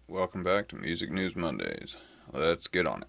Welcome back to Music News Mondays. Let's get on it.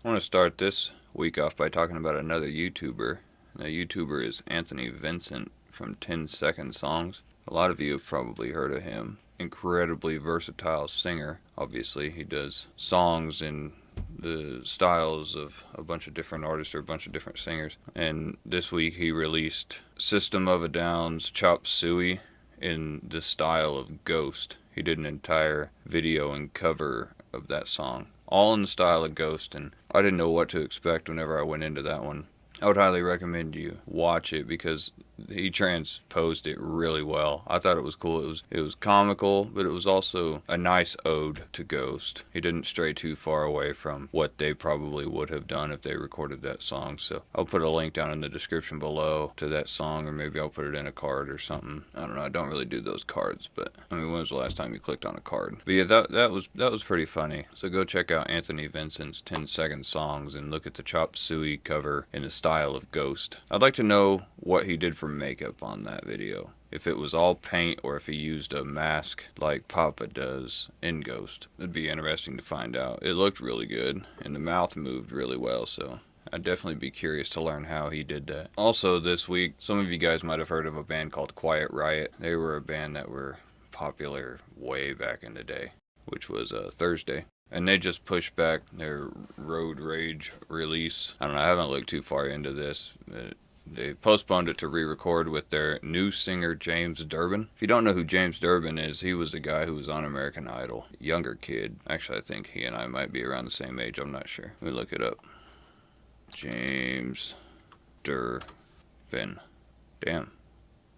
I want to start this week off by talking about another YouTuber. The YouTuber is Anthony Vincent from 10 Second Songs. A lot of you have probably heard of him. Incredibly versatile singer. Obviously, he does songs in the styles of a bunch of different artists or a bunch of different singers. And this week he released System of a Down's Chop Suey in the style of Ghost. He did an entire video and cover of that song, all in the style of Ghost, and I didn't know what to expect whenever I went into that one. I would highly recommend you watch it because he transposed it really well. I thought it was cool. It was comical, but it was also a nice ode to Ghost. He didn't stray too far away from what they probably would have done if they recorded that song. So I'll put a link down in the description below to that song, or maybe I'll put it in a card or something. I don't know. I don't really do those cards, but I mean, when was the last time you clicked on a card? But yeah, that was pretty funny. So go check out Anthony Vincent's 10 Second Songs and look at the Chop Suey cover in the style of Ghost. I'd like to know what he did for makeup on that video. If it was all paint or if he used a mask like Papa does in Ghost. It'd be interesting to find out. It looked really good and the mouth moved really well, so I'd definitely be curious to learn how he did that. Also this week, some of you guys might have heard of a band called Quiet Riot. They were a band that were popular way back in the day, which was Thursday. And they just pushed back their Road Rage release. I don't know, I haven't looked too far into this. They postponed it to re-record with their new singer, James Durbin. If you don't know who James Durbin is, he was the guy who was on American Idol. Younger kid. Actually, I think he and I might be around the same age. I'm not sure. Let me look it up. James Durbin. Damn.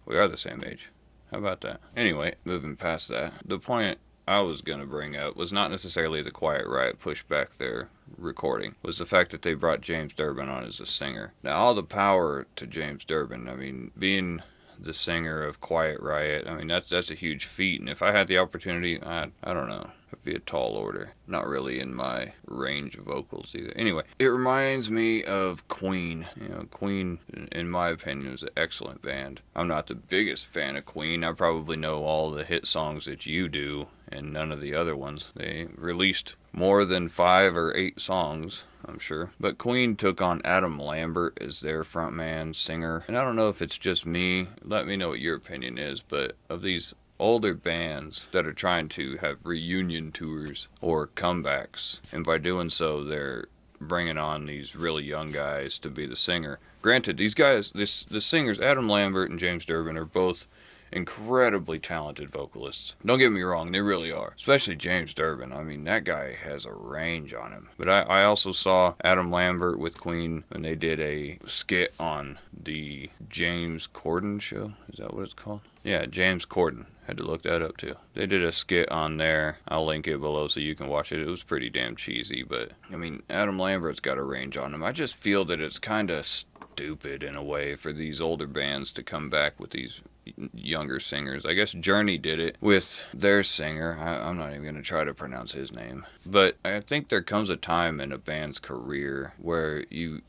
We are the same age. How about that? Anyway, moving past that. The point I was going to bring up was not necessarily the Quiet Riot push back their recording, was the fact that they brought James Durbin on as a singer. Now, all the power to James Durbin. I mean, being the singer of Quiet Riot, I mean, that's a huge feat, and if I had the opportunity, I don't know. It'd be a tall order. Not really in my range of vocals either. Anyway, it reminds me of Queen. You know, Queen, in my opinion, is an excellent band. I'm not the biggest fan of Queen. I probably know all the hit songs that you do and none of the other ones. They released more than 5 or 8 songs, I'm sure. But Queen took on Adam Lambert as their frontman singer. And I don't know if it's just me. Let me know what your opinion is. But of these older bands that are trying to have reunion tours or comebacks, and by doing so they're bringing on these really young guys to be the singer. Granted, these guys, the singers, Adam Lambert and James Durbin, are both incredibly talented vocalists. Don't get me wrong, they really are. Especially James Durbin. I mean, that guy has a range on him. But I also saw Adam Lambert with Queen when they did a skit on the James Corden show. Is that what it's called? Yeah, James Corden. Had to look that up too. They did a skit on there. I'll link it below so you can watch it. It was pretty damn cheesy, but I mean, Adam Lambert's got a range on him. I just feel that it's kind of stupid in a way for these older bands to come back with these younger singers. I guess Journey did it with their singer. I'm not even going to try to pronounce his name. But I think there comes a time in a band's career where you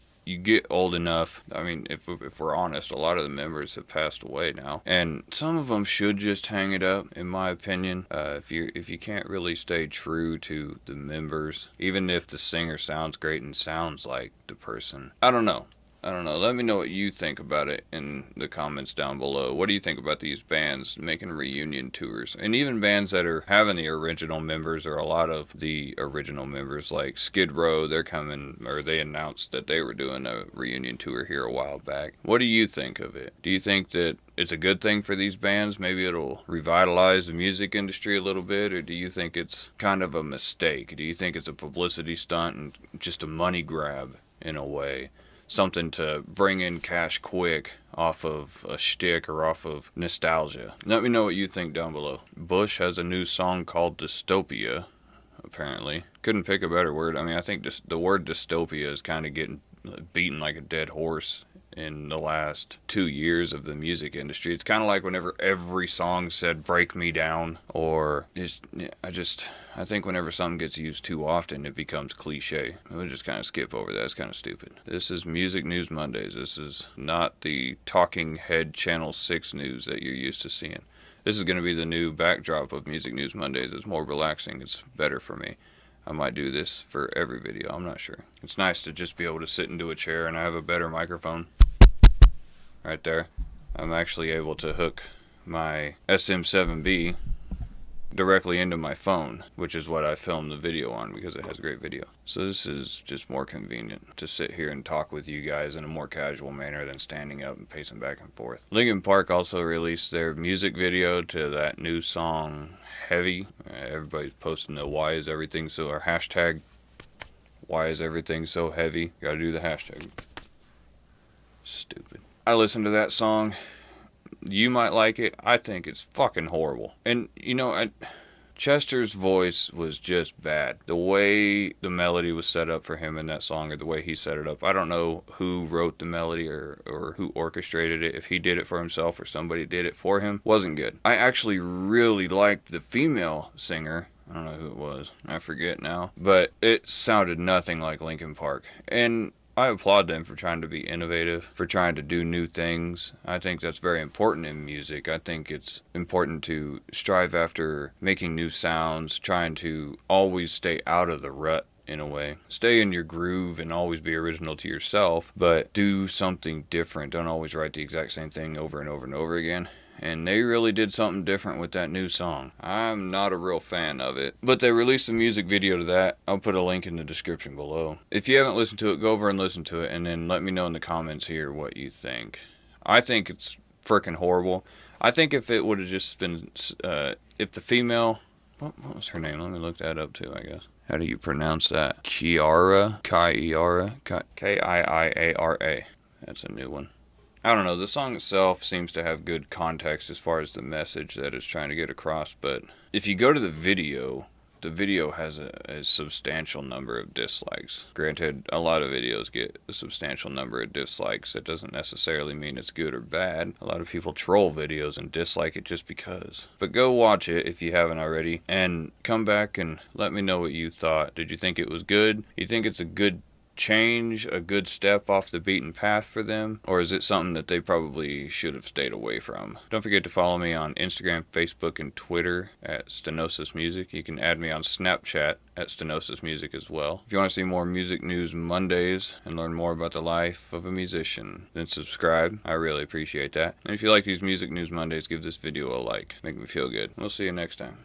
get old enough. I mean, if we're honest, a lot of the members have passed away now, and some of them should just hang it up, in my opinion. If you can't really stay true to the members, even if the singer sounds great and sounds like the person, I don't know. Let me know what you think about it in the comments down below. What do you think about these bands making reunion tours? And even bands that are having the original members, or a lot of the original members, like Skid Row, they're coming, or they announced that they were doing a reunion tour here a while back. What do you think of it? Do you think that it's a good thing for these bands? Maybe it'll revitalize the music industry a little bit, or do you think it's kind of a mistake? Do you think it's a publicity stunt and just a money grab in a way? Something to bring in cash quick off of a shtick or off of nostalgia. Let me know what you think down below. Bush has a new song called Dystopia, apparently. Couldn't pick a better word. I mean, I think the word dystopia is kind of getting beaten like a dead horse in the last 2 years of the music industry. It's kind of like whenever every song said "break me down," or I think whenever something gets used too often, it becomes cliche. We'll just kind of skip over that. It's kind of stupid. This is Music News Mondays. This is not the Talking Head Channel 6 news that you're used to seeing. This is going to be the new backdrop of Music News Mondays. It's more relaxing. It's better for me. I might do this for every video. I'm not sure. It's nice to just be able to sit into a chair, and I have a better microphone right there. I'm actually able to hook my SM7B directly into my phone, which is what I filmed the video on because it has great video. So this is just more convenient to sit here and talk with you guys in a more casual manner than standing up and pacing back and forth. Linkin Park also released their music video to that new song Heavy. Everybody's posting the why is everything so, or hashtag why is everything so heavy. Gotta do the hashtag. Stupid. I listened to that song. You might like it. I think it's fucking horrible. And, you know, Chester's voice was just bad. The way the melody was set up for him in that song, or the way he set it up, I don't know who wrote the melody or who orchestrated it, if he did it for himself or somebody did it for him. Wasn't good. I actually really liked the female singer. I don't know who it was. I forget now. But it sounded nothing like Linkin Park. And I applaud them for trying to be innovative, for trying to do new things. I think that's very important in music. I think it's important to strive after making new sounds, trying to always stay out of the rut in a way. Stay in your groove and always be original to yourself, but do something different. Don't always write the exact same thing over and over and over again. And they really did something different with that new song. I'm not a real fan of it, but they released a music video to that. I'll put a link in the description below. If you haven't listened to it, go over and listen to it, and then let me know in the comments here what you think. I think it's freaking horrible. I think if it would have just been, if the female, what was her name? Let me look that up too, I guess. How do you pronounce that? Kiara? Kiiara? That's a new one. I don't know, the song itself seems to have good context as far as the message that it's trying to get across, but if you go to the video has a substantial number of dislikes. Granted, a lot of videos get a substantial number of dislikes. That doesn't necessarily mean it's good or bad. A lot of people troll videos and dislike it just because. But go watch it if you haven't already, and come back and let me know what you thought. Did you think it was good? You think it's a good change, a good step off the beaten path for them, or is it something that they probably should have stayed away from? Don't forget to follow me on Instagram, Facebook, and Twitter at Stenosis Music. You can add me on Snapchat at Stenosis Music as well. If you want to see more Music News Mondays and learn more about the life of a musician, then subscribe. I really appreciate that. And if you like these Music News Mondays, give this video a like. Make me feel good. We'll see you next time.